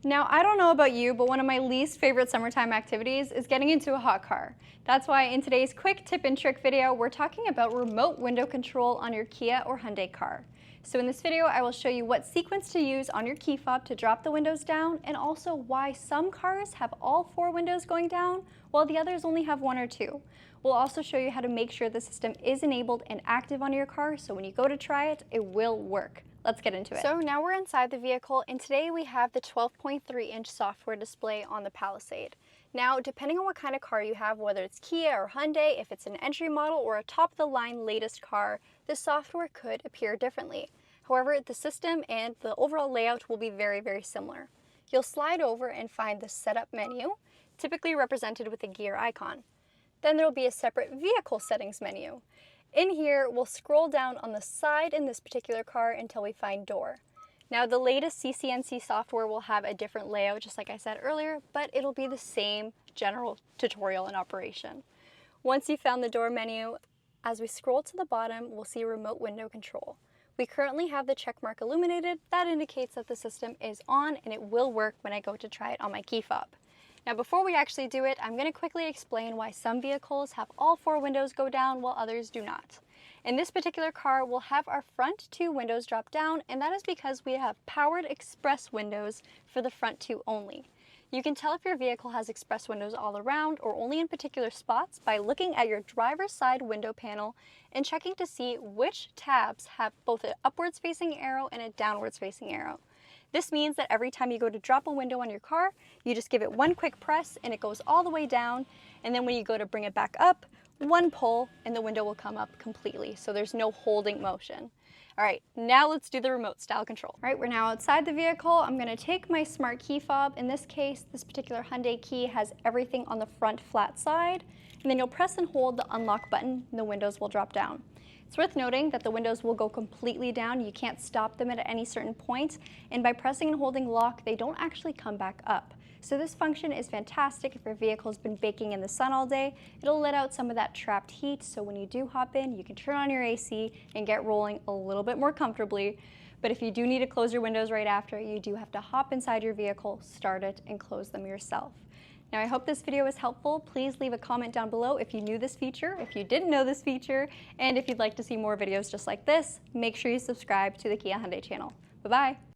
Now, I don't know about you, but one of my least favorite summertime activities is getting into a hot car. That's why in today's quick tip and trick video, we're talking about remote window control on your Kia or Hyundai car. So in this video, I will show you what sequence to use on your key fob to drop the windows down, and also why some cars have all 4 windows going down, while the others only have 1 or 2. We'll also show you how to make sure the system is enabled and active on your car, so when you go to try it, it will work. Let's get into it. So now we're inside the vehicle, and today we have the 12.3-inch software display on the Palisade. Now, depending on what kind of car you have, whether it's Kia or Hyundai, if it's an entry model or a top-of-the-line latest car, the software could appear differently. However, the system and the overall layout will be very, very similar. You'll slide over and find the setup menu, typically represented with a gear icon. Then there will be a separate vehicle settings menu. In here, we'll scroll down on the side in this particular car until we find door. Now, the latest CCNC software will have a different layout, just like I said earlier, but it'll be the same general tutorial and operation. Once you've found the door menu, as we scroll to the bottom, we'll see remote window control. We currently have the check mark illuminated. That indicates that the system is on and it will work when I go to try it on my key fob. Now, before we actually do it, I'm going to quickly explain why some vehicles have all 4 windows go down while others do not. In this particular car, we'll have our front 2 windows drop down, and that is because we have powered express windows for the front 2 only. You can tell if your vehicle has express windows all around or only in particular spots by looking at your driver's side window panel and checking to see which tabs have both an upwards facing arrow and a downwards facing arrow. This means that every time you go to drop a window on your car, you just give it one quick press and it goes all the way down, and then when you go to bring it back up, one pull and the window will come up completely, so there's no holding motion. All right, now let's do the remote style control. All right, we're now outside the vehicle. I'm gonna take my smart key fob. In this case, this particular Hyundai key has everything on the front flat side, and then you'll press and hold the unlock button and the windows will drop down. It's worth noting that the windows will go completely down. You can't stop them at any certain point, and by pressing and holding lock, they don't actually come back up. So this function is fantastic if your vehicle's been baking in the sun all day. It'll let out some of that trapped heat, so when you do hop in, you can turn on your AC and get rolling a little bit more comfortably. But if you do need to close your windows right after, you do have to hop inside your vehicle, start it, and close them yourself. Now, I hope this video was helpful. Please leave a comment down below if you knew this feature, if you didn't know this feature, and if you'd like to see more videos just like this, make sure you subscribe to the Kia Hyundai channel. Bye-bye.